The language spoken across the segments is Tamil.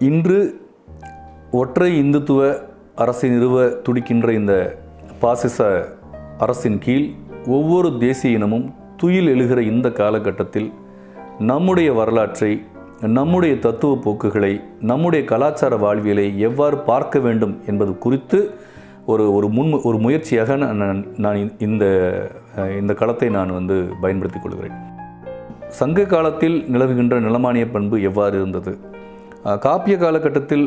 இன்று ஒற்றை இந்துத்துவ அரசை நிறுவ துடிக்கின்ற இந்த பாசிச அரசின் கீழ் ஒவ்வொரு தேசிய இனமும் துயில் எழுகிற இந்த காலகட்டத்தில் நம்முடைய வரலாற்றை, நம்முடைய தத்துவ போக்குகளை, நம்முடைய கலாச்சார வாழ்வியலை எவ்வாறு பார்க்க வேண்டும் என்பது குறித்து ஒரு முயற்சியாக நான் இந்த களத்தை நான் பயன்படுத்திக் கொள்கிறேன். சங்க காலத்தில் நிலவுகின்ற நிலமானிய பண்பு எவ்வாறு இருந்தது, காப்பிய காலகட்டத்தில்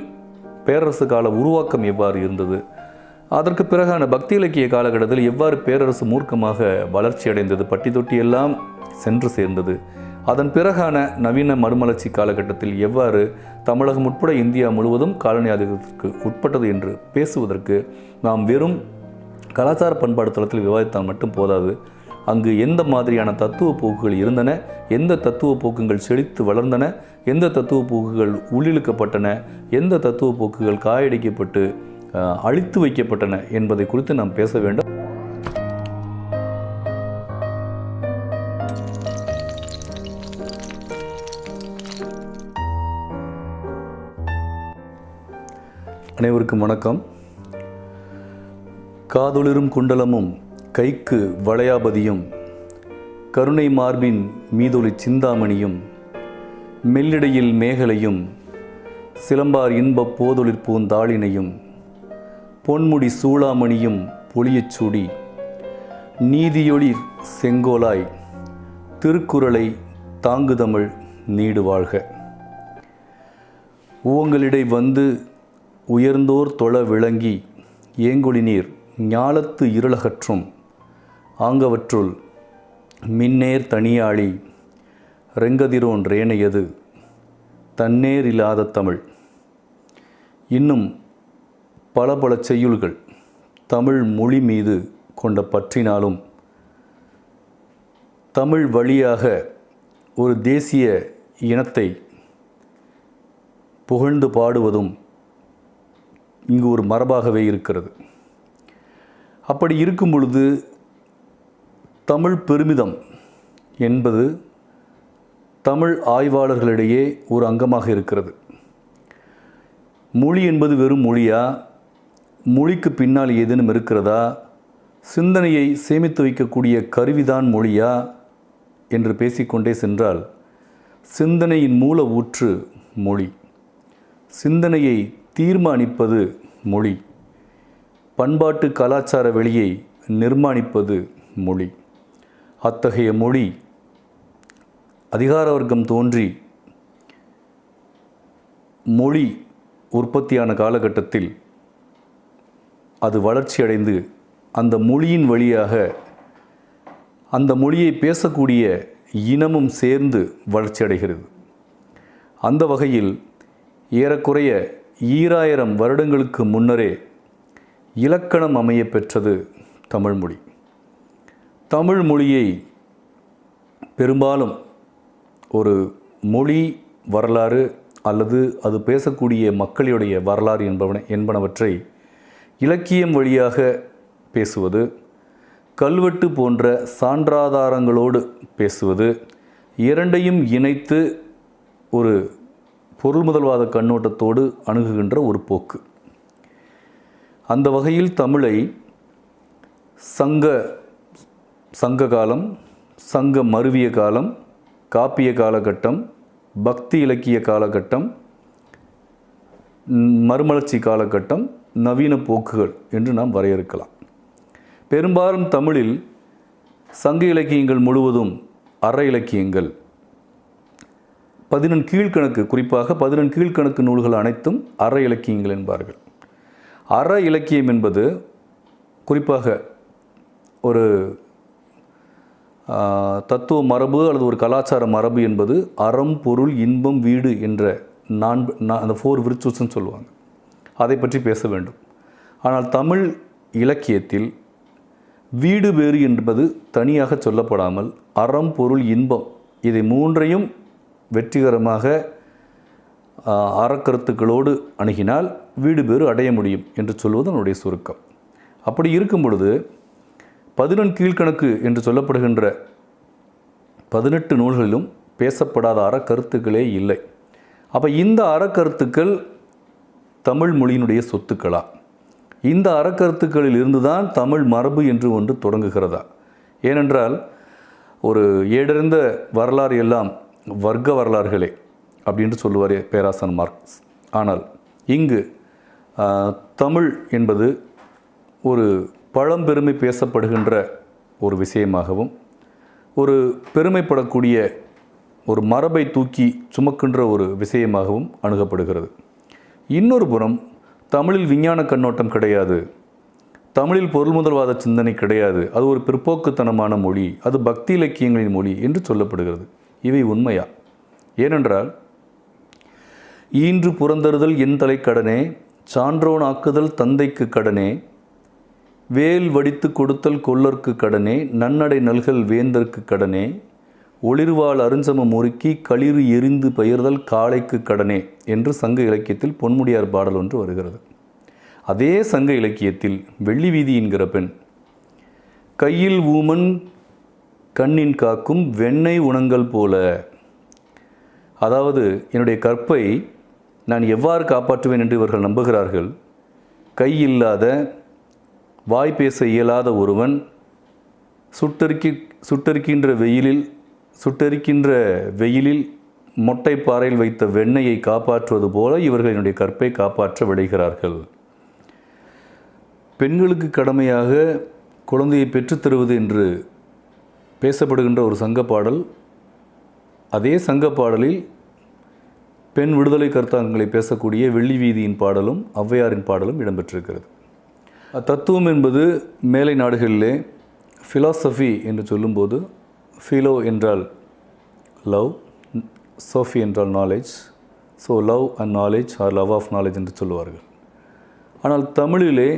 பேரரசு கால உருவாக்கம் எவ்வாறு இருந்தது, அதற்கு பிறகான பக்தி இலக்கிய காலகட்டத்தில் எவ்வாறு பேரரசு மூர்க்கமாக வளர்ச்சி அடைந்தது, பட்டி தொட்டி எல்லாம் சென்று சேர்ந்தது, அதன் பிறகான நவீன மறுமலர்ச்சி காலகட்டத்தில் எவ்வாறு தமிழகம் உட்பட இந்தியா முழுவதும் காலனி ஆதிக்கத்திற்கு உட்பட்டது என்று பேசுவதற்கு நாம் வெறும் கலாச்சார பண்பாடு தளத்தில் விவாதித்தால் மட்டும் போதாது. அங்கு எந்த மாதிரியான தத்துவ போக்குகள் இருந்தன, எந்த தத்துவ போக்குகள் செழித்து வளர்ந்தன, எந்த தத்துவ போக்குகள் உள்ளிழுக்கப்பட்டன, எந்த தத்துவ போக்குகள் காயடிக்கப்பட்டு அழித்து வைக்கப்பட்டன என்பதை குறித்து நாம் பேச வேண்டும். அனைவருக்கும் வணக்கம். காதொளிரும் குண்டலமும் கைக்கு வளையாபதியும் கருணை மார்பின் மீதொளி சிந்தாமணியும் மெல்லிடையில் மேகலையும் சிலம்பார் இன்பப் போதொளிர் பூந்தாளினையும் பொன்முடி சூளாமணியும் பொலியச் சூடி நீதியொளிர் செங்கோலாய் திருக்குறளை தாங்குதமிழ் நீடு வாழ்க. உவங்களிடை வந்து உயர்ந்தோர் தொழ விளங்கி ஏங்கொழி நீர் ஞாலத்து இருளகற்றும் ஆங்கவற்றுள் மின்னேர் தனியாளி ரெங்கதிரோன் ரேனையது தன்னேர் இல்லாத தமிழ். இன்னும் பல செய்யுள்கள் தமிழ் மொழி மீது கொண்ட பற்றினாலும் தமிழ் வழியாக ஒரு தேசிய இனத்தை புகழ்ந்து பாடுவதும் இங்கு ஒரு மரபாகவே இருக்கிறது. அப்படி இருக்கும் பொழுது தமிழ் பெருமிதம் என்பது தமிழ் ஆய்வாளர்களிடையே ஒரு அங்கமாக இருக்கிறது. மொழி என்பது வெறும் மொழியா, மொழிக்கு பின்னால் ஏதேனும் இருக்கிறதா, சிந்தனையை சேமித்து வைக்கக்கூடிய கருவிதான் மொழியா என்று பேசிக்கொண்டே சென்றால் சிந்தனையின் மூல ஊற்று மொழி, சிந்தனையை தீர்மானிப்பது மொழி, பண்பாட்டு கலாச்சார வெளியை நிர்மாணிப்பது மொழி. அத்தகைய மொழி அதிகார வர்க்கம் தோன்றி மொழி உற்பத்தியான காலகட்டத்தில் அது வளர்ச்சி அடைந்து அந்த மொழியின் வழியாக அந்த மொழியை பேசக்கூடிய இனமும் சேர்ந்து வளர்ச்சி அடைகிறது. அந்த வகையில் ஏறக்குறைய 2000 வருடங்களுக்கு முன்னரே இலக்கணம் அமைய பெற்றது தமிழ்மொழி. தமிழ் மொழியை பெரும்பாலும் ஒரு மொழி வரலாறு அல்லது அது பேசக்கூடிய மக்களுடைய வரலாறு என்பனவற்றை இலக்கியம் வழியாக பேசுவது, கல்வெட்டு போன்ற சான்றாதாரங்களோடு பேசுவது, இரண்டையும் இணைத்து ஒரு பொருள் முதல்வாத கண்ணோட்டத்தோடு அணுகுகின்ற ஒரு போக்கு. அந்த வகையில் தமிழை சங்க காலம், சங்க மருவிய காலம், காப்பிய காலகட்டம், பக்தி இலக்கிய காலகட்டம், மறுமலர்ச்சி காலகட்டம், நவீன போக்குகள் என்று நாம் வரையறுக்கலாம். பெரும்பாலும் தமிழில் சங்க இலக்கியங்கள் முழுவதும் அற இலக்கியங்கள், 11 கீழ்கணக்கு, குறிப்பாக 11 கீழ்கணக்கு நூல்கள் அனைத்தும் அற இலக்கியங்கள் என்பார்கள். அற இலக்கியம் என்பது குறிப்பாக ஒரு தத்துவ மரபு அல்லது ஒரு கலாச்சார மரபு என்பது அறம், பொருள், இன்பம், வீடு என்ற அந்த 4 விர்ச்சுவஸ்ன்னு சொல்லுவாங்க. அதை பற்றி பேச வேண்டும். ஆனால் தமிழ் இலக்கியத்தில் வீடு வேறு என்பது தனியாக சொல்லப்படாமல் அறம், பொருள், இன்பம் இதை 3ஐயும் வெற்றிகரமாக அறக்கருத்துக்களோடு அணுகினால் வீடு பேறு அடைய முடியும் என்று சொல்வது என்னுடைய சுருக்கம். அப்படி இருக்கும் பொழுது 11 கீழ்கணக்கு என்று சொல்லப்படுகின்ற 18 நூல்களிலும் பேசப்படாத அறக்கருத்துக்களே இல்லை. அப்போ இந்த அறக்கருத்துக்கள் தமிழ் மொழியினுடைய சொத்துக்களா? இந்த அறக்கருத்துக்களில் இருந்து தான் தமிழ் மரபு என்று ஒன்று தொடங்குகிறதா? ஏனென்றால் ஒரு ஏடறிந்த வரலாறு எல்லாம் வர்க்க வரலாறுகளே அப்படின்னு சொல்லுவார் பேராசான் மார்க்ஸ். ஆனால் இங்கு தமிழ் என்பது ஒரு பழம்பெருமை பேசப்படுகின்ற ஒரு விஷயமாகவும், ஒரு பெருமைப்படக்கூடிய ஒரு மரபை தூக்கி சுமக்கின்ற ஒரு விஷயமாகவும் அணுகப்படுகிறது. இன்னொரு புறம் தமிழில் விஞ்ஞான கண்ணோட்டம் கிடையாது, தமிழில் பொருள் முதல்வாத சிந்தனை கிடையாது, அது ஒரு பிற்போக்குத்தனமான மொழி, அது பக்தி இலக்கியங்களின் மொழி என்று சொல்லப்படுகிறது. இவை உண்மையா? ஏனென்றால் ஈன்று புறந்தறுதல் என் தலை கடனே, சான்றோன் ஆக்குதல் தந்தைக்கு கடனே, வேல் வடித்து கொடுத்தல் கொல்லர்க்கு கடனே, நன்னடை நல்கல் வேந்தற்கு கடனே, ஒளிர்வாள் அருஞ்சம முறுக்கி களிறு எரிந்து பெயர்தல் காளைக்கு கடனே என்று சங்க இலக்கியத்தில் பொன்முடியார் பாடல் ஒன்று வருகிறது. அதே சங்க இலக்கியத்தில் வெள்ளி வீதி என்கிற பெண் கையில் ஊமன் கண்ணின் காக்கும் வெண்ணெய் உணங்கள் போல, அதாவது என்னுடைய கற்பை நான் எவ்வாறு காப்பாற்றுவேன் என்று இவர்கள் நம்புகிறார்கள். கை இல்லாத வாய் பேச இயலாத ஒருவன் சுட்டரிக்கின்ற வெயிலில் மொட்டை பாறையில் வைத்த வெண்ணெயை காப்பாற்றுவது போல இவர்கள் என்னுடைய கற்பை காப்பாற்ற விளைகிறார்கள். பெண்களுக்கு கடமையாக குழந்தையை பெற்றுத்தருவது என்று பேசப்படுகின்ற ஒரு சங்கப்பாடல், அதே சங்கப்பாடலில் பெண் விடுதலை கருத்தாக்கங்களை பேசக்கூடிய வெள்ளி வீதியின் பாடலும் ஔவையாரின் பாடலும் இடம்பெற்றிருக்கிறது. தத்துவம் என்பது மேலை நாடுகளிலே ஃபிலாசபி என்று சொல்லும்போது, ஃபிலோ என்றால் லவ், சோஃபி என்றால் knowledge, so love and knowledge or love of knowledge என்று சொல்லுவார்கள். ஆனால் தமிழிலே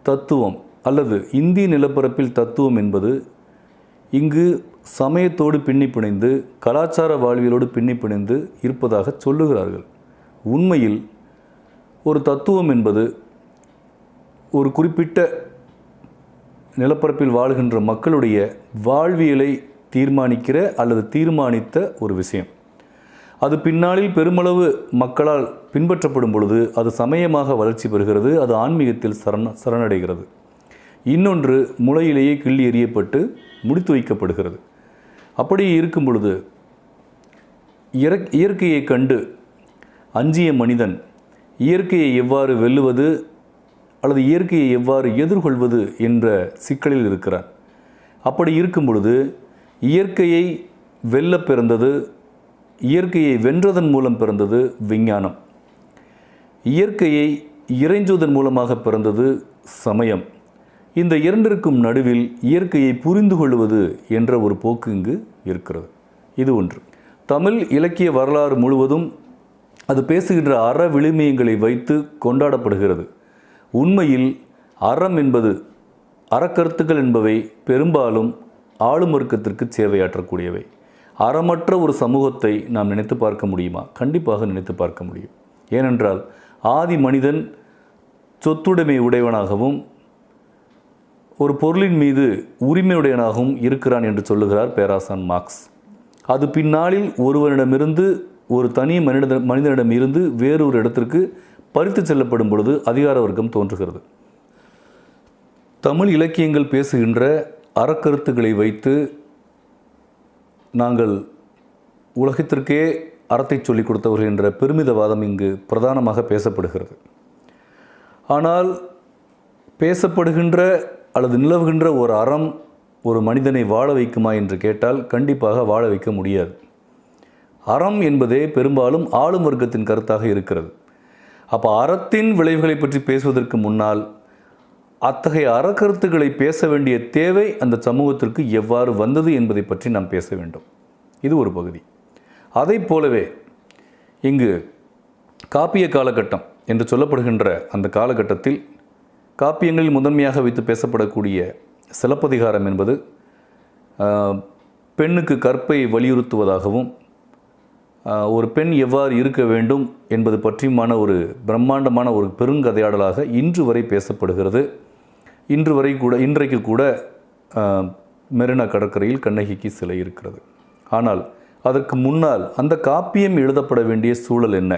தத்துவம் அல்லது இந்திய நிலப்பரப்பில் தத்துவம் என்பது இங்கு சமயத்தோடு பின்னி பிணைந்து கலாச்சார வாழ்வியலோடு பின்னி பிணைந்து இருப்பதாக சொல்லுகிறார்கள். உண்மையில் ஒரு தத்துவம் என்பது ஒரு குறிப்பிட்ட நிலப்பரப்பில் வாழ்கின்ற மக்களுடைய வாழ்வியலை தீர்மானிக்கிற அல்லது தீர்மானித்த ஒரு விஷயம். அது பின்னாளில் பெருமளவு மக்களால் பின்பற்றப்படும் பொழுது அது சமயமாக வளர்ச்சி பெறுகிறது, அது ஆன்மீகத்தில் சரணடைகிறது. இன்னொன்று முளையிலேயே கிள்ளி எறியப்பட்டு முடித்து வைக்கப்படுகிறது. அப்படி இருக்கும் பொழுது இயற்கையை கண்டு அஞ்சிய மனிதன் இயற்கையை எவ்வாறு வெல்லுவது அல்லது இயற்கையை எவ்வாறு எதிர்கொள்வது என்ற சிக்கலில் இருக்கிறார். அப்படி இருக்கும் பொழுது இயற்கையை வெல்ல பிறந்தது, இயற்கையை வென்றதன் மூலம் பிறந்தது விஞ்ஞானம், இயற்கையை இறைஞ்சுவதன் மூலமாக பிறந்தது சமயம். இந்த இரண்டிற்கும் நடுவில் இயற்கையை புரிந்து கொள்வது என்ற ஒரு போக்கு இங்கு இருக்கிறது. இது ஒன்று. தமிழ் இலக்கிய வரலாறு முழுவதும் அது பேசுகின்ற அற விழுமியங்களை வைத்து கொண்டாடப்படுகிறது. உண்மையில் அறம் என்பது, அறக்கருத்துக்கள் என்பவை பெரும்பாலும் ஆளும் வர்க்கத்திற்கு சேவையாற்றக்கூடியவை. அறமற்ற ஒரு சமூகத்தை நாம் நினைத்து பார்க்க முடியுமா? கண்டிப்பாக நினைத்து பார்க்க முடியும். ஏனென்றால் ஆதி மனிதன் சொத்துடைமை உடையவனாகவும் ஒரு பொருளின் மீது உரிமையுடையவனாகவும் இருக்கிறான் என்று சொல்லுகிறார் பேராசான் மார்க்ஸ். அது பின்னாளில் ஒருவனிடமிருந்து, ஒரு தனி மனிதனிடம் இருந்து வேறொரு இடத்திற்கு பறித்து செல்லப்படும் பொழுது அதிகார வர்க்கம் தோன்றுகிறது. தமிழ் இலக்கியங்கள் பேசுகின்ற அறக்கருத்துக்களை வைத்து நாங்கள் உலகத்திற்கே அறத்தை சொல்லிக் கொடுத்தவர்கள் என்ற பெருமிதவாதம் இங்கு பிரதானமாக பேசப்படுகிறது. ஆனால் பேசப்படுகின்ற அல்லது நிலவுகின்ற ஒரு அறம் ஒரு மனிதனை வாழ வைக்குமா என்று கேட்டால் கண்டிப்பாக வாழ வைக்க முடியாது. அறம் என்பதே பெரும்பாலும் ஆளும் வர்க்கத்தின் கருத்தாக இருக்கிறது. அப்போ அறத்தின் விளைவுகளை பற்றி பேசுவதற்கு முன்னால் அத்தகைய அறக்கருத்துக்களை பேச வேண்டிய தேவை அந்த சமூகத்திற்கு எவ்வாறு வந்தது என்பதை பற்றி நாம் பேச வேண்டும். இது ஒரு பகுதி. அதை போலவே இங்கு காப்பிய காலகட்டம் என்று சொல்லப்படுகின்ற அந்த காலகட்டத்தில் காப்பியங்களில் முதன்மையாக வைத்து பேசப்படக்கூடிய சிலப்பதிகாரம் என்பது பெண்ணுக்கு கற்பை வலியுறுத்துவதாகவும் ஒரு பெண் எவ்வாறு இருக்க வேண்டும் என்பது பற்றியுமான ஒரு பிரம்மாண்டமான ஒரு பெருங்கதையாடலாக இன்று வரை பேசப்படுகிறது. இன்றைக்கு கூட மெரினா கடற்கரையில் கண்ணகிக்கு சிலை இருக்கிறது. ஆனால் அதற்கு முன்னால் அந்த காப்பியம் எழுதப்பட வேண்டிய சூழல் என்ன?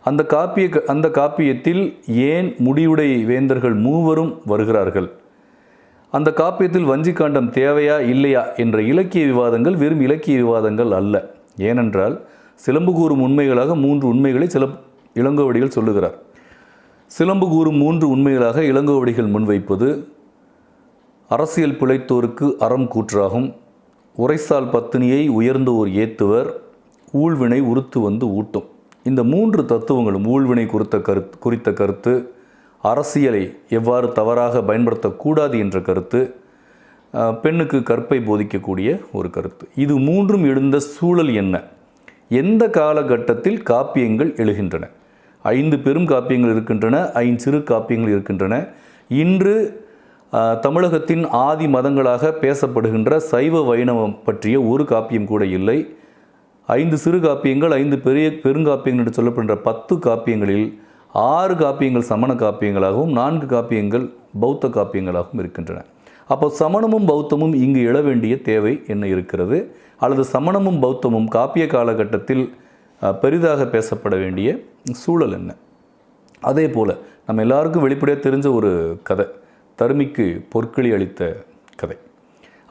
அந்த காப்பியத்தில் ஏன் முடியுடை வேந்தர்கள் மூவரும் வருகிறார்கள், அந்த காப்பியத்தில் வஞ்சிக்காண்டம் தேவையா இல்லையா என்ற இலக்கிய விவாதங்கள் வெறும் இலக்கிய விவாதங்கள் அல்ல. ஏனென்றால் சிலம்பு கூறும் உண்மைகளாக 3 உண்மைகளை இளங்கோவடிகள் சொல்லுகிறார். சிலம்பு கூறும் 3 உண்மைகளாக இளங்கோவடிகள் முன்வைப்பது அரசியல் பிழைத்தோருக்கு அறம் கூற்றாகும், உரைசால் பத்தினியை உயர்ந்தோர் ஏத்துவர், ஊழ்வினை உறுத்து வந்து ஊட்டும். இந்த 3 தத்துவங்களும் ஊழ்வினை குறித்த கருத்து, அரசியலை எவ்வாறு தவறாக பயன்படுத்தக்கூடாது என்ற கருத்து, பெண்ணுக்கு கற்பை போதிக்கக்கூடிய ஒரு கருத்து, இது 3ம் எழுந்த சூழல் என்ன, எந்த காலகட்டத்தில் காப்பியங்கள் எழுகின்றன? 5 பெரும் காப்பியங்கள் இருக்கின்றன, 5 சிறு காப்பியங்கள் இருக்கின்றன. இன்று தமிழகத்தின் ஆதி மதங்களாக பேசப்படுகின்ற சைவ வைணவம் பற்றிய ஒரு காப்பியம் கூட இல்லை. 5 சிறு காப்பியங்கள், 5 பெருங்காப்பியங்கள் என்று சொல்லப்படுகின்ற 10 காப்பியங்களில் 6 காப்பியங்கள் சமண காப்பியங்களாகவும் 4 காப்பியங்கள் பௌத்த காப்பியங்களாகவும் இருக்கின்றன. அப்போ சமணமும் பௌத்தமும் இங்கு எழ வேண்டிய தேவை என்ன இருக்கிறது, அல்லது சமணமும் பௌத்தமும் காப்பிய காலகட்டத்தில் பெரிதாக பேசப்பட வேண்டிய சூழல் என்ன? அதே போல் நம்ம எல்லாருக்கும் வெளிப்படையாக தெரிஞ்ச ஒரு கதை, தருமிக்கு பொற்களி அளித்த கதை.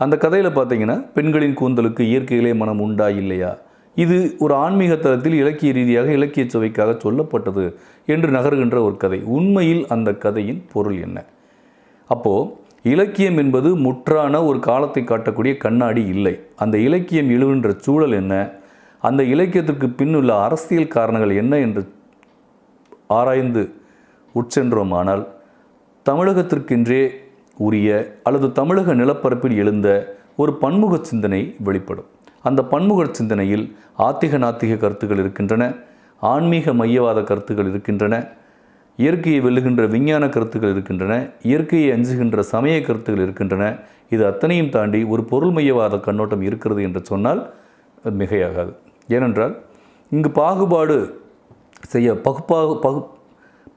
அந்த கதையில் பார்த்தீங்கன்னா பெண்களின் கூந்தலுக்கு இயற்கையிலே மனம் உண்டா இல்லையா, இது ஒரு ஆன்மீக தளத்தில் இலக்கிய ரீதியாக இலக்கிய சுவைக்காக சொல்லப்பட்டது என்று நகர்கின்ற ஒரு கதை. உண்மையில் அந்த கதையின் பொருள் என்ன? அப்போது இலக்கியம் என்பது முற்றான ஒரு காலத்தை காட்டக்கூடிய கண்ணாடி இல்லை. அந்த இலக்கியம் எழுகின்ற சூழல் என்ன, அந்த இலக்கியத்திற்கு பின்னுள்ள அரசியல் காரணங்கள் என்ன என்று ஆராய்ந்து உட்சென்றோமானால் தமிழகத்திற்கென்றே உரிய அல்லது தமிழக நிலப்பரப்பில் எழுந்த ஒரு பன்முக சிந்தனை வெளிப்படும். அந்த பன்முக சிந்தனையில் ஆத்திக நாத்திக கருத்துக்கள் இருக்கின்றன, ஆன்மீக மையவாத கருத்துக்கள் இருக்கின்றன, இயற்கையை வெல்லுகின்ற விஞ்ஞான கருத்துக்கள் இருக்கின்றன, இயற்கையை அஞ்சுகின்ற சமய கருத்துக்கள் இருக்கின்றன. இது அத்தனையும் தாண்டி ஒரு பொருள் மையவாத கண்ணோட்டம் இருக்கிறது என்று சொன்னால் மிகையாகாது. ஏனென்றால் இங்கு பாகுபாடு செய்ய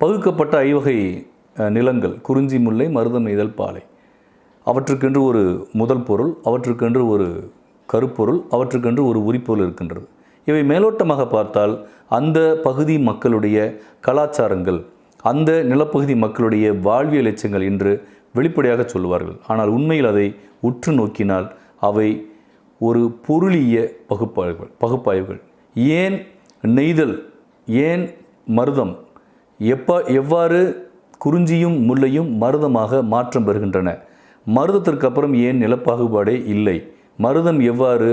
பகுக்கப்பட்ட 5 வகை நிலங்கள், குறிஞ்சி முல்லை மருதம் நெய்தல் பாலை, அவற்றுக்கென்று ஒரு முதல் பொருள், அவற்றுக்கென்று ஒரு கருப்பொருள், அவற்றுக்கென்று ஒரு உரிப்பொருள் இருக்கின்றது. இவை மேலோட்டமாக பார்த்தால் அந்த பகுதி மக்களுடைய கலாச்சாரங்கள், அந்த நிலப்பகுதி மக்களுடைய வாழ்வியல் எச்சங்கள் என்று வெளிப்படையாக சொல்லுவார்கள். ஆனால் உண்மையில் அதை உற்று நோக்கினால் அவை ஒரு பொருளிய பகுப்பாய்வுகள். ஏன் நெய்தல், ஏன் மருதம், எவ்வாறு குறிஞ்சியும் முல்லையும் மருதமாக மாற்றம் பெறுகின்றன, மருதத்திற்கு அப்புறம் ஏன் நிலப்பாகுபாடே இல்லை, மருதம் எவ்வாறு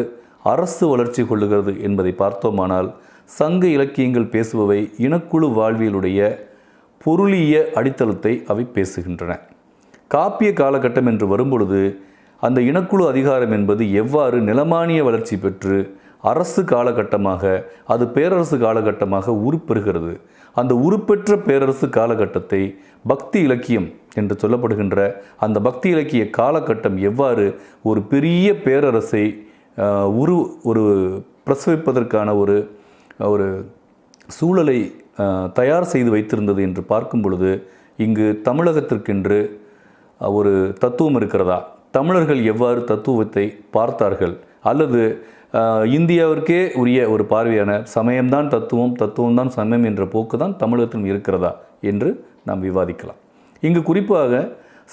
அரசு வளர்ச்சி கொள்ளுகிறது என்பதை பார்த்தோமானால் சங்க இலக்கியங்கள் பேசுபவை இனக்குழு வாழ்வியலுடைய பொருளிய அடித்தளத்தை அவை பேசுகின்றன. காப்பிய காலகட்டம் என்று வரும்பொழுது அந்த இனக்குழு அதிகாரம் என்பது எவ்வாறு நிலமானிய வளர்ச்சி பெற்று அரசு காலகட்டமாக, அது பேரரசு காலகட்டமாக உருப்பெறுகிறது, அந்த உருப்பெற்ற பேரரசு காலகட்டத்தை பக்தி இலக்கியம் என்று சொல்லப்படுகின்ற அந்த பக்தி இலக்கிய காலகட்டம் எவ்வாறு ஒரு பெரிய பேரரசை ஒரு பிரசவிப்பதற்கான ஒரு சூழலை தயார் செய்து வைத்திருந்தது என்று பார்க்கும் பொழுது இங்கு தமிழகத்திற்கென்று ஒரு தத்துவம் இருக்கிறதா, தமிழர்கள் எவ்வாறு தத்துவத்தை பார்த்தார்கள், அல்லது இந்தியாவிற்கே உரிய ஒரு பார்வையான சமயம்தான் தத்துவம், தத்துவம்தான் சமயம் என்ற போக்கு தான் தமிழகத்திலும் இருக்கிறதா என்று நாம் விவாதிக்கலாம். இங்கு குறிப்பாக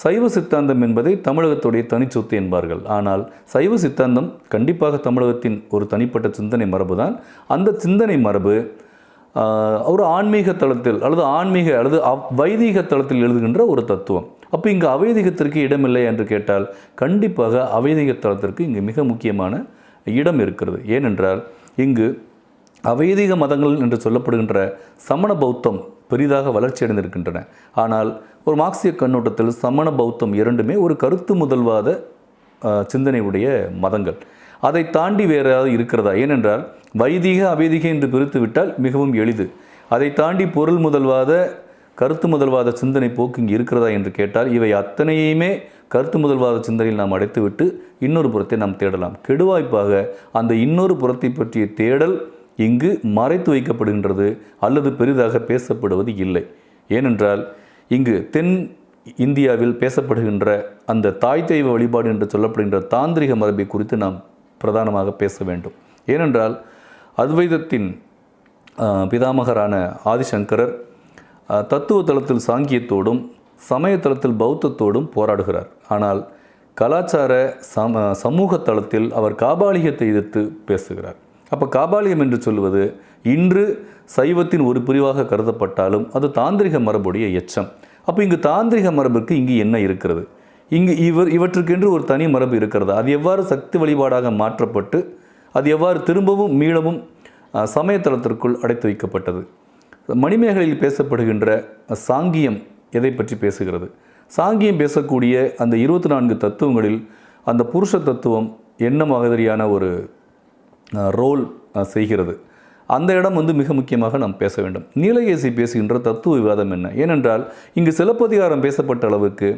சைவ சித்தாந்தம் என்பதை தமிழகத்துடைய தனிச்சொத்து என்பார்கள். ஆனால் சைவ சித்தாந்தம் கண்டிப்பாக தமிழகத்தின் ஒரு தனிப்பட்ட சிந்தனை மரபு தான். அந்த சிந்தனை மரபு ஒரு ஆன்மீக தளத்தில் அல்லது வைதீக தளத்தில் எழுதுகின்ற ஒரு தத்துவம். அப்போ இங்கு அவைதிகத்திற்கு இடமில்லை என்று கேட்டால் கண்டிப்பாக அவைதிக தளத்திற்கு இங்கு மிக முக்கியமான இடம் இருக்கிறது. ஏனென்றால் இங்கு அவைதிக மதங்கள் என்று சொல்லப்படுகின்ற சமண பௌத்தம் பெரிதாக வளர்ச்சி அடைந்திருக்கின்றன. ஆனால் ஒரு மார்க்சிய கண்ணோட்டத்தில் சமண பௌத்தம் இரண்டுமே ஒரு கருத்து முதல்வாத சிந்தனையுடைய மதங்கள். அதை தாண்டி வேறு ஏதாவது இருக்கிறதா? ஏனென்றால் வைதிக அவைதிக என்று பிரித்து விட்டால் மிகவும் எளிது. அதை தாண்டி பொருள் முதல்வாத கருத்து முதல்வாத சிந்தனை போக்கு இங்கு இருக்கிறதா என்று கேட்டால் இவை அத்தனையுமே கருத்து முதல்வாத சிந்தனையில் நாம் அடைத்துவிட்டு இன்னொரு புறத்தை நாம் தேடலாம். கெடுவாய்ப்பாக அந்த இன்னொரு புறத்தை பற்றிய தேடல் இங்கு மறைத்து வைக்கப்படுகின்றது அல்லது பெரிதாக பேசப்படுவது இல்லை. ஏனென்றால் இங்கு தென் இந்தியாவில் பேசப்படுகின்ற அந்த தாய் தெய்வ வழிபாடு என்று சொல்லப்படுகின்ற தாந்திரிக மரபை குறித்து நாம் பிரதானமாக பேச வேண்டும். ஏனென்றால் அத்வைதத்தின் பிதாமகரான ஆதிசங்கரர் தத்துவ தளத்தில் சாங்கியத்தோடும் சமய தளத்தில் பௌத்தத்தோடும் போராடுகிறார். ஆனால் கலாச்சார சமூக தளத்தில் அவர் காபாலிகத்தை எதிர்த்து பேசுகிறார். அப்போ காபாலிகம் என்று சொல்வது இன்று சைவத்தின் ஒரு பிரிவாக கருதப்பட்டாலும் அது தாந்திரிக மரபுடைய எச்சம். அப்போ இங்கு தாந்திரிக மரபுக்கு இங்கு என்ன இருக்கிறது? இங்கு இவற்றுக்கென்று ஒரு தனி மரபு இருக்கிறது. அது எவ்வாறு சக்தி வழிபாடாக மாற்றப்பட்டு அது எவ்வாறு திரும்பவும் மீளவும் சமயத்தளத்திற்குள் அடைத்து வைக்கப்பட்டது? மணிமேகலையில் பேசப்படுகின்ற சாங்கியம் எதை பற்றி பேசுகிறது? சாங்கியம் பேசக்கூடிய அந்த 24 தத்துவங்களில் அந்த புருஷ தத்துவம் என்ன மாதிரியான ஒரு ரோல் செய்கிறது? அந்த இடம் மிக முக்கியமாக நாம் பேச வேண்டும். நீலகேசி பேசுகின்ற தத்துவ விவாதம் என்ன? ஏனென்றால் இங்கு சிலப்பதிகாரம் பேசப்பட்ட அளவுக்கு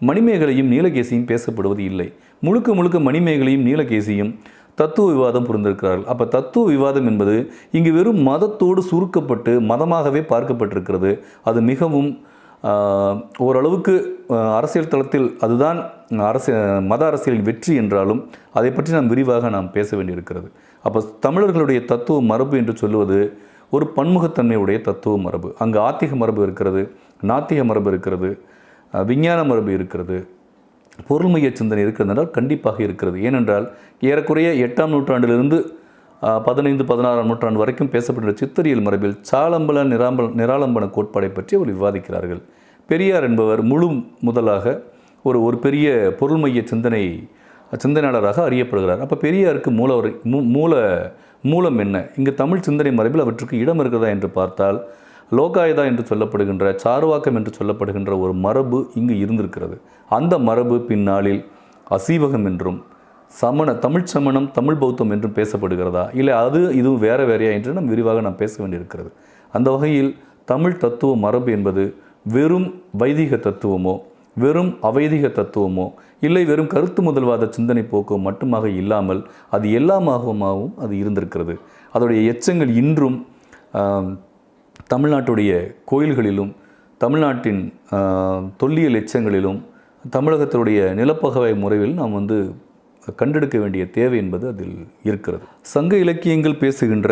மணிமேகலையும் நீலகேசியும் பேசப்படுவது இல்லை. முழுக்க முழுக்க மணிமேகலையும் நீலகேசியும் தத்துவ விவாதம் புரிந்திருக்கிறார்கள். அப்போ தத்துவ விவாதம் என்பது இங்கு வெறும் மதத்தோடு சுருக்கப்பட்டு மதமாகவே பார்க்கப்பட்டிருக்கிறது. அது மிகவும் ஓரளவுக்கு அரசியல் தளத்தில் அதுதான் மத அரசியலின் வெற்றி என்றாலும் அதை பற்றி நாம் விரிவாக பேச வேண்டியிருக்கிறது. அப்போ தமிழர்களுடைய தத்துவ மரபு என்று சொல்லுவது ஒரு பன்முகத்தன்மையுடைய தத்துவ மரபு. அங்கு ஆத்திக மரபு இருக்கிறது, நாத்திக மரபு இருக்கிறது, விஞ்ஞான மரபு இருக்கிறது, பொருள்மைய சிந்தனை இருக்கிறது என்றால் கண்டிப்பாக இருக்கிறது. ஏனென்றால் ஏறக்குறைய 8ஆம் நூற்றாண்டிலிருந்து 15-16ஆம் நூற்றாண்டு வரைக்கும் பேசப்பட்ட சித்தரியல் மரபில் சாலம்பல நிராலம்பன கோட்பாடை பற்றி அவர் விவாதிக்கிறார்கள். பெரியார் என்பவர் முழு முதலாக ஒரு பெரிய பொருள்மைய சிந்தனையாளராக அறியப்படுகிறார். அப்போ பெரியாருக்கு மூலம் என்ன? இங்கு தமிழ் சிந்தனை மரபில் அவற்றுக்கு இடம் இருக்கிறதா என்று பார்த்தால் லோகாயுதா என்று சொல்லப்படுகின்ற சார்வாக்கம் என்று சொல்லப்படுகின்ற ஒரு மரபு இங்கு இருந்திருக்கிறது. அந்த மரபு பின்னாளில் அசீவகம் என்றும் தமிழ் சமணம் தமிழ் பௌத்தம் என்றும் பேசப்படுகிறதா, இல்லை இதுவும் வேறையா என்று விரிவாக பேச வேண்டியிருக்கிறது. அந்த வகையில் தமிழ் தத்துவ மரபு என்பது வெறும் வைதிக தத்துவமோ வெறும் அவைதிக தத்துவமோ இல்லை வெறும் கருத்து முதல்வாத சிந்தனை போக்கோ மட்டுமாக இல்லாமல் அது எல்லாமாகவும் அது இருந்திருக்கிறது. அதோடைய எச்சங்கள் இன்றும் தமிழ்நாட்டுடைய கோயில்களிலும் தமிழ்நாட்டின் தொல்லியல் எச்சங்களிலும் தமிழகத்தினுடைய நிலப்பகவை முறையில் நாம் கண்டெடுக்க வேண்டிய தேவை என்பது அதில் இருக்கிறது. சங்க இலக்கியங்கள் பேசுகின்ற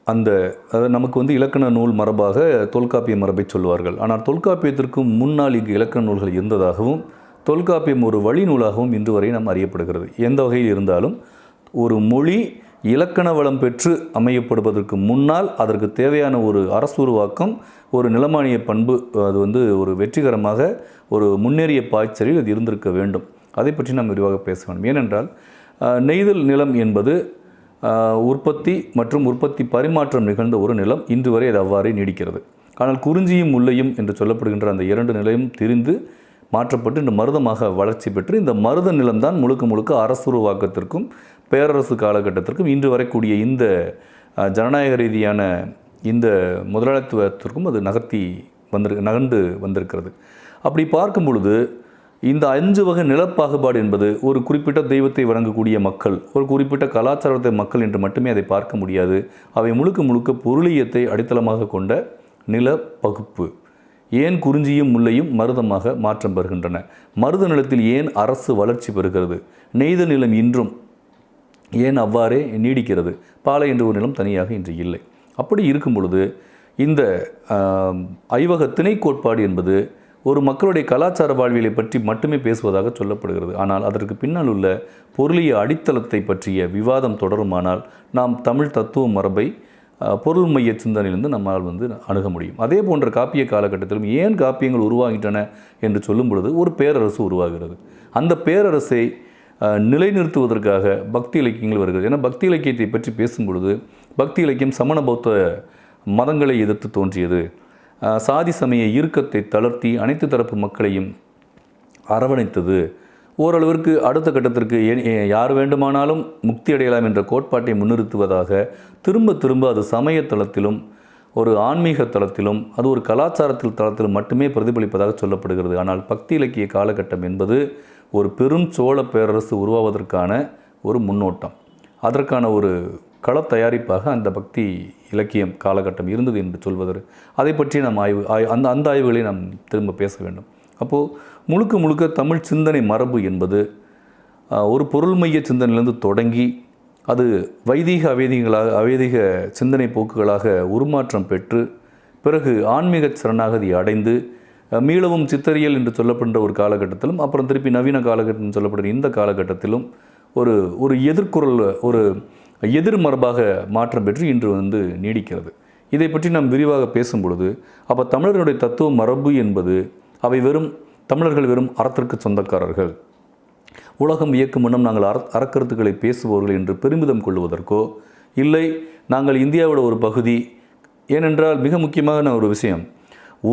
அது நமக்கு இலக்கண நூல் மரபாக தொல்காப்பிய மரபை சொல்வார்கள். ஆனால் தொல்காப்பியத்திற்கு முன்னால் இங்கு இலக்கண நூல்கள் இருந்ததாகவும் தொல்காப்பியம் ஒரு வழி நூலாகவும் இன்று வரை நாம் அறியப்படுகிறது. எந்த வகையில் இருந்தாலும் ஒரு மொழி இலக்கண வளம் பெற்று அமையப்படுவதற்கு முன்னால் அதற்கு தேவையான ஒரு அரசுருவாக்கம், ஒரு நிலமானிய பண்பு, அது ஒரு வெற்றிகரமாக ஒரு முன்னேறிய பாய்ச்சலில் அது இருந்திருக்க வேண்டும். அதை பற்றி நாம் விரிவாக பேச வேண்டும். ஏனென்றால் நெய்தல் நிலம் என்பது உற்பத்தி மற்றும் உற்பத்தி பரிமாற்றம் நிகழ்ந்த ஒரு நிலம். இன்று வரை அது அவ்வாறே நீடிக்கிறது. ஆனால் குறிஞ்சியும் முல்லையும் என்று சொல்லப்படுகின்ற அந்த 2 நிலையும் திரிந்து மாற்றப்பட்டு இந்த மருதமாக வளர்ச்சி பெற்று இந்த மருத நிலம்தான் முழுக்க முழுக்க அரசுருவாக்கத்திற்கும் பேரரசு காலகட்டத்திற்கும் இன்று வரக்கூடிய இந்த ஜனநாயக ரீதியான இந்த முதலாளித்துவத்திற்கும் அது நகர்ந்து வந்திருக்கிறது. அப்படி பார்க்கும் பொழுது இந்த 5 வகை நிலப்பாகுபாடு என்பது ஒரு குறிப்பிட்ட தெய்வத்தை வணங்கக்கூடிய மக்கள், ஒரு குறிப்பிட்ட கலாச்சாரத்தை மக்கள் என்று மட்டுமே அதை பார்க்க முடியாது. அவை முழுக்க முழுக்க பொருளியத்தை அடித்தளமாக கொண்ட நில பகுப்பு. ஏன் குறிஞ்சியும் முல்லையும் மருதமாக மாற்றம் பெறுகின்றன? மருத நிலத்தில் ஏன் அரசு வளர்ச்சி பெறுகிறது? நெய்த நிலம் இன்றும் ஏன் அவ்வாறே நீடிக்கிறது? பாலை என்ற ஒரு நிலம் தனியாக இன்று இல்லை. அப்படி இருக்கும் பொழுது இந்த ஐவக திணை கோட்பாடு என்பது ஒரு மக்களுடைய கலாச்சார வாழ்வியலை பற்றி மட்டுமே பேசுவதாக சொல்லப்படுகிறது. ஆனால் அதற்கு பின்னால் உள்ள பொருளிய அடித்தளத்தை பற்றிய விவாதம் தொடருமானால் நாம் தமிழ் தத்துவ மரபை பொருள் மைய சிந்தனையிலிருந்து நம்மால் அணுக முடியும். அதே போன்ற காப்பிய காலகட்டத்திலும் ஏன் காப்பியங்கள் உருவாகின்றன என்று சொல்லும் பொழுது ஒரு பேரரசு உருவாகிறது. அந்த பேரரசை நிலைநிறுத்துவதற்காக பக்தி இலக்கியங்கள் வருகிறது. ஏன்னா பக்தி இலக்கியத்தை பற்றி பேசும் பொழுது பக்தி இலக்கியம் சமண பௌத்த மதங்களை எதிர்த்து தோன்றியது. சாதி சமய இறுக்கத்தை தளர்த்தி அனைத்து தரப்பு மக்களையும் அரவணைத்தது. ஓரளவிற்கு அடுத்த கட்டத்திற்கு யார் வேண்டுமானாலும் முக்தி அடையலாம் என்ற கோட்பாட்டை முன்னிறுத்துவதாக திரும்ப அது சமய தளத்திலும் ஒரு ஆன்மீக தளத்திலும் அது ஒரு கலாச்சாரத்தில் தளத்திலும் மட்டுமே பிரதிபலிப்பதாக சொல்லப்படுகிறது. ஆனால் பக்தி இலக்கிய காலகட்டம் என்பது ஒரு பெரும் சோழ பேரரசு உருவாவதற்கான ஒரு முன்னோட்டம், அதற்கான ஒரு கள தயாரிப்பாக அந்த பக்தி இலக்கியம் காலகட்டம் இருந்தது என்று சொல்வதற்கு அதை பற்றி நாம் அந்த ஆய்வுகளை நாம் திரும்ப பேச வேண்டும். அப்போது முழுக்க தமிழ் சிந்தனை மரபு என்பது ஒரு பொருள் மைய சிந்தனையிலிருந்து தொடங்கி அது வைதீக அவேதிக சிந்தனை போக்குகளாக உருமாற்றம் பெற்று பிறகு ஆன்மீக சரணாகதி அடைந்து மீளவும் சித்தரியல் என்று சொல்லப்படுற ஒரு காலகட்டத்திலும் அப்புறம் திருப்பி நவீன காலகட்டம் சொல்லப்படுற இந்த காலகட்டத்திலும் ஒரு எதிர்குரல், ஒரு எதிர்மரபாக மாற்றம் பெற்று இன்று நீடிக்கிறது. இதை பற்றி நாம் விரிவாக பேசும் பொழுது அப்போ தமிழர்களுடைய தத்துவ மரபு என்பது அவை தமிழர்கள் வெறும் அறத்திற்கு சொந்தக்காரர்கள், உலகம் இயக்கும் முன்னம் நாங்கள் அறக்கருத்துக்களை பேசுபவர்கள் என்று பெருமிதம் கொள்வதற்கோ இல்லை நாங்கள் இந்தியாவோட ஒரு பகுதி. ஏனென்றால் மிக முக்கியமான ஒரு விஷயம்,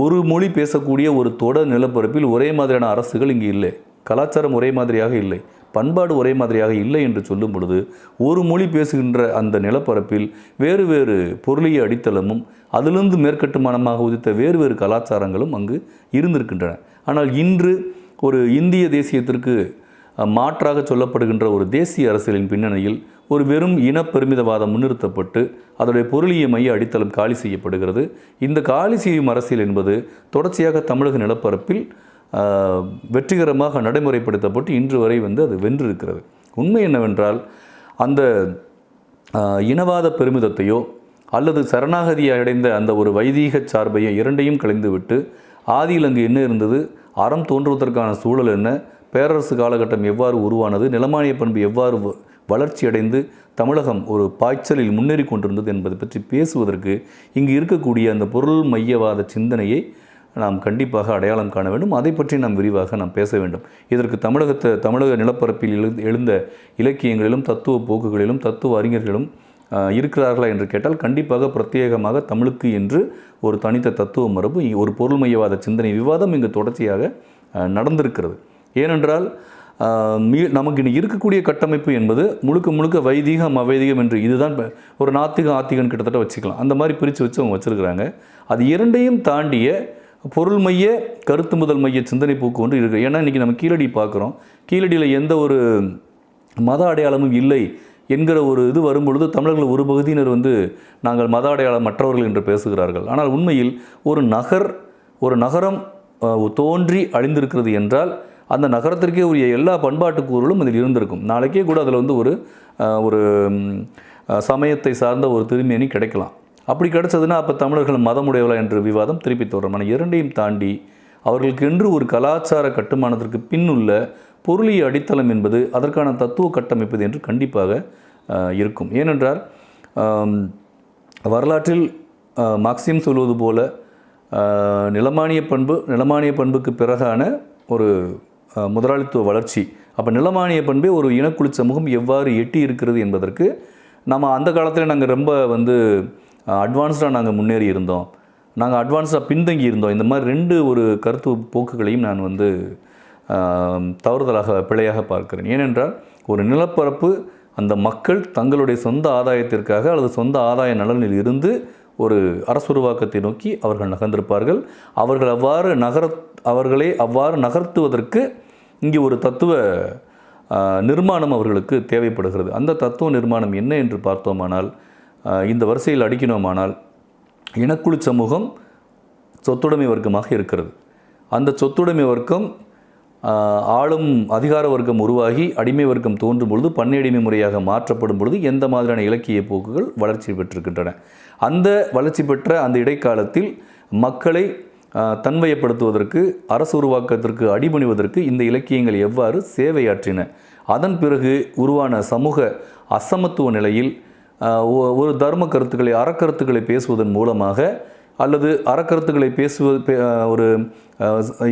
ஒரு மொழி பேசக்கூடிய ஒரு தொடர் நிலப்பரப்பில் ஒரே மாதிரியான அரசுகள் இங்கு இல்லை, கலாச்சாரம் ஒரே மாதிரியாக இல்லை, பண்பாடு ஒரே மாதிரியாக இல்லை என்று சொல்லும் பொழுது ஒரு மொழி பேசுகின்ற அந்த நிலப்பரப்பில் வேறு வேறு பொருளிய அடித்தளமும் அதிலிருந்து மேற்கட்டுமானமாக உதித்த வேறு வேறு கலாச்சாரங்களும் அங்கு இருந்திருக்கின்றன. ஆனால் இன்று ஒரு இந்திய தேசியத்திற்கு மாற்றாக சொல்லப்படுகின்ற ஒரு தேசிய அரசியலின் பின்னணியில் ஒரு வெறும் இனப்பெருமிதவாதம் முன்னிறுத்தப்பட்டு அதனுடைய பொருளிய மைய அடித்தளம் காலி செய்யப்படுகிறது. இந்த காலி செய்யும் அரசியல் என்பது தொடர்ச்சியாக தமிழக நிலப்பரப்பில் வெற்றிகரமாக நடைமுறைப்படுத்தப்பட்டு இன்று வரை அது வென்றிருக்கிறது. உண்மை என்னவென்றால் அந்த இனவாத பெருமிதத்தையோ அல்லது சரணாகதி அடைந்த அந்த ஒரு வைதீக சார்பையோ இரண்டையும் கலைந்துவிட்டு ஆதியில் அங்கு என்ன இருந்தது, அறம் தோன்றுவதற்கான சூழல் என்ன, பேரரசு காலகட்டம் எவ்வாறு உருவானது, நிலமானிய பண்பு எவ்வாறு வளர்ச்சி அடைந்து தமிழகம் ஒரு பாய்ச்சலில் முன்னேறி கொண்டிருந்தது என்பதை பற்றி பேசுவதற்கு இங்கு இருக்கக்கூடிய அந்த பொருள் மையவாத சிந்தனையை நாம் கண்டிப்பாக அடையாளம் காண வேண்டும். அதை பற்றி நாம் விரிவாக பேச வேண்டும். இதற்கு தமிழக நிலப்பரப்பில் எழுந்த இலக்கியங்களிலும் தத்துவ போக்குகளிலும் தத்துவ அறிஞர்களும் இருக்கிறார்களா என்று கேட்டால் கண்டிப்பாக பிரத்யேகமாக தமிழுக்கு என்று ஒரு தனித்த தத்துவ மரபு, ஒரு பொருள் மையவாத சிந்தனை விவாதம் இங்கு தொடர்ச்சியாக நடந்திருக்கிறது. ஏனென்றால் நமக்கு இனி இருக்கக்கூடிய கட்டமைப்பு என்பது முழுக்க முழுக்க வைதீகம் அவைதீகம் என்று இதுதான் ஒரு நாத்திகம் ஆத்திகன் கிட்டத்தட்ட வச்சுக்கலாம், அந்த மாதிரி பிரித்து வச்சு அவங்க வச்சுருக்கிறாங்க. அது இரண்டையும் தாண்டிய பொருள் மைய கருத்து முதல் மைய சிந்தனை போக்கு ஒன்று இருக்குது. ஏன்னா இன்றைக்கி நம்ம கீழடி பார்க்குறோம், கீழடியில் எந்த ஒரு மத அடையாளமும் இல்லை என்கிற ஒரு இது வரும்பொழுது தமிழர்கள் ஒரு பகுதியினர் நாங்கள் மத அடையாளம் மற்றவர்கள் என்று பேசுகிறார்கள். ஆனால் உண்மையில் ஒரு நகரம் தோன்றி அழிந்திருக்கிறது என்றால் அந்த நகரத்திற்கே உரிய எல்லா பண்பாட்டு கூறுகளும் அதில் இருந்திருக்கும். நாளைக்கே கூட அதில் ஒரு சமயத்தை சார்ந்த ஒரு திருமேனி கிடைக்கலாம். அப்படி கிடைச்சதுன்னா அப்போ தமிழர்கள் மதமுடையவளா என்ற விவாதம் திருப்பி தொடரும். ஆனால் இரண்டையும் தாண்டி அவர்களுக்கு என்று ஒரு கலாச்சார கட்டுமானத்திற்கு பின்னுள்ள பொருளிய அடித்தளம் என்பது அதற்கான தத்துவ கட்டமைப்பது என்று கண்டிப்பாக இருக்கும். ஏனென்றால் வரலாற்றில் மார்க்சியம் சொல்வது போல நிலமானிய பண்புக்கு பிறகான ஒரு முதலாளித்துவ வளர்ச்சி, அப்போ நிலமானிய பண்பே ஒரு இனக்குழு சமூகம் எவ்வாறு எட்டி இருக்கிறது என்பதற்கு நம்ம அந்த காலத்தில் நாங்கள் ரொம்ப அட்வான்ஸ்டாக நாங்கள் முன்னேறி இருந்தோம், நாங்கள் அட்வான்ஸ்டாக பின்தங்கி இருந்தோம், இந்த மாதிரி ஒரு கருத்து போக்குகளையும் நான் தவறுதலாக பிழையாக பார்க்கிறேன். ஏனென்றால் ஒரு நிலப்பரப்பு அந்த மக்கள் தங்களுடைய சொந்த ஆதாயத்திற்காக அல்லது சொந்த ஆதாய நலனில் இருந்து ஒரு அரசுருவாக்கத்தை நோக்கி அவர்கள் நகர்ந்திருப்பார்கள். அவர்களை அவ்வாறு நகர்த்துவதற்கு இங்கே ஒரு தத்துவ நிர்மாணம் அவர்களுக்கு தேவைப்படுகிறது. அந்த தத்துவ நிர்மாணம் என்ன என்று பார்த்தோமானால், இந்த வரிசையில் அடிக்கணுமானால் இனக்குழு சமூகம் சொத்துடைமை வர்க்கமாக இருக்கிறது. அந்த சொத்துடைமை வர்க்கம் ஆளும் அதிகார வர்க்கம் உருவாகி அடிமை வர்க்கம் தோன்றும் பொழுது பண்ணையடிமை முறையாக மாற்றப்படும் பொழுது எந்த மாதிரியான இலக்கிய போக்குகள் வளர்ச்சி பெற்றிருக்கின்றன. அந்த வளர்ச்சி பெற்ற அந்த இடைக்காலத்தில் மக்களை தன்வயப்படுத்துவதற்கு அரசு உருவாக்கத்திற்கு அடிபணிவதற்கு இந்த இலக்கியங்கள் எவ்வாறு சேவையாற்றின, அதன் பிறகு உருவான சமூக அசமத்துவ நிலையில் ஒரு தர்ம கருத்துக்களை அறக்கருத்துக்களை பேசுவதன் மூலமாக அல்லது அறக்கருத்துக்களை ஒரு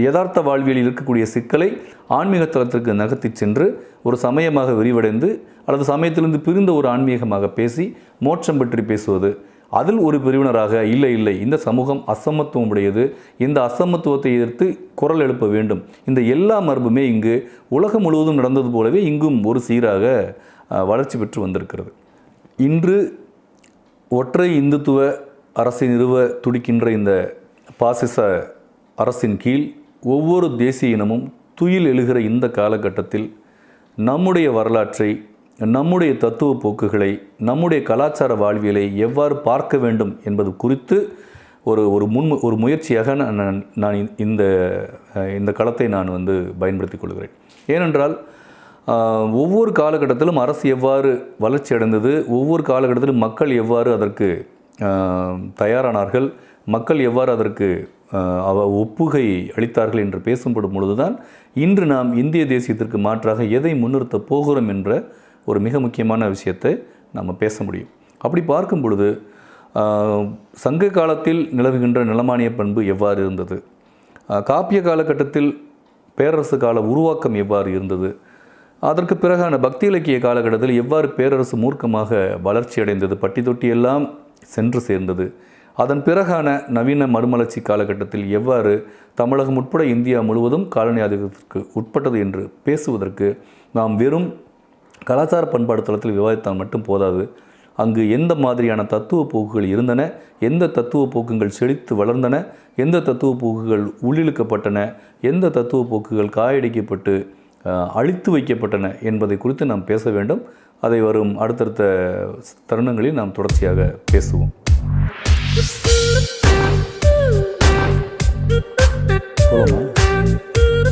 யதார்த்த வாழ்வியலில் இருக்கக்கூடிய சிக்கலை ஆன்மீக தளத்திற்கு நகர்த்தி சென்று ஒரு சமயமாக விரிவடைந்து அல்லது சமயத்திலிருந்து பிரிந்த ஒரு ஆன்மீகமாக பேசி மோட்சம் பற்றி பேசுவது, அதில் ஒரு பிரிவினராக இல்லை இந்த சமூகம் அசமத்துவம் உடையது, இந்த அசமத்துவத்தை எதிர்த்து குரல் எழுப்ப வேண்டும், இந்த எல்லா மரபுமே இங்கு உலகம் முழுவதும் நடந்தது போலவே இங்கும் ஒரு சீராக வளர்ச்சி பெற்று வந்திருக்கிறது. இன்று ஒற்றை இந்துத்துவ அரசை நிறுவ துடிக்கின்ற இந்த பாசிச அரசின் கீழ் ஒவ்வொரு தேசிய இனமும் துயில் எழுகிற இந்த காலகட்டத்தில் நம்முடைய வரலாற்றை, நம்முடைய தத்துவ போக்குகளை, நம்முடைய கலாச்சார வாழ்வியலை எவ்வாறு பார்க்க வேண்டும் என்பது குறித்து ஒரு முயற்சியாக நான் இந்த களத்தை நான் பயன்படுத்திக் கொள்கிறேன். ஏனென்றால் ஒவ்வொரு காலகட்டத்திலும் அரசு எவ்வாறு வளர்ச்சி அடைந்தது, ஒவ்வொரு காலகட்டத்திலும் மக்கள் எவ்வாறு அதற்கு தயாரானார்கள், மக்கள் எவ்வாறு அதற்கு ஒப்புகை அளித்தார்கள் என்று பேசப்படும் பொழுதுதான் இன்று நாம் இந்திய தேசியத்திற்கு மாற்றாக எதை முன்னிறுத்த போகிறோம் என்ற ஒரு மிக முக்கியமான விஷயத்தை நாம் பேச முடியும். அப்படி பார்க்கும் பொழுது சங்க காலத்தில் நிலவுகின்ற நிலமானிய பண்பு எவ்வாறு இருந்தது, காப்பிய காலகட்டத்தில் பேரரசு கால உருவாக்கம் எவ்வாறு இருந்தது, அதற்கு பிறகான பக்தி இலக்கிய காலகட்டத்தில் எவ்வாறு பேரரசு மூர்க்கமாக வளர்ச்சி அடைந்தது, பட்டி தொட்டி எல்லாம் சென்று சேர்ந்தது, அதன் பிறகான நவீன மறுமலர்ச்சி காலகட்டத்தில் எவ்வாறு தமிழகம் உட்பட இந்தியா முழுவதும் காலனி ஆதிக்கத்திற்கு உட்பட்டது என்று பேசுவதற்கு நாம் வெறும் கலாச்சார பண்பாடு தளத்தில் விவாதித்தால் மட்டும் போதாது. அங்கு எந்த மாதிரியான தத்துவ போக்குகள் இருந்தன, எந்த தத்துவ போக்குகள் செழித்து வளர்ந்தன, எந்த தத்துவ போக்குகள் உள்ளிழுக்கப்பட்டன, எந்த தத்துவ போக்குகள் காயடிக்கப்பட்டு அழித்து வைக்கப்பட்டன என்பதை குறித்து நாம் பேச வேண்டும். அதை வரும் அடுத்தடுத்த தருணங்களில் நாம் தொடர்ச்சியாக பேசுவோம். போலாமா?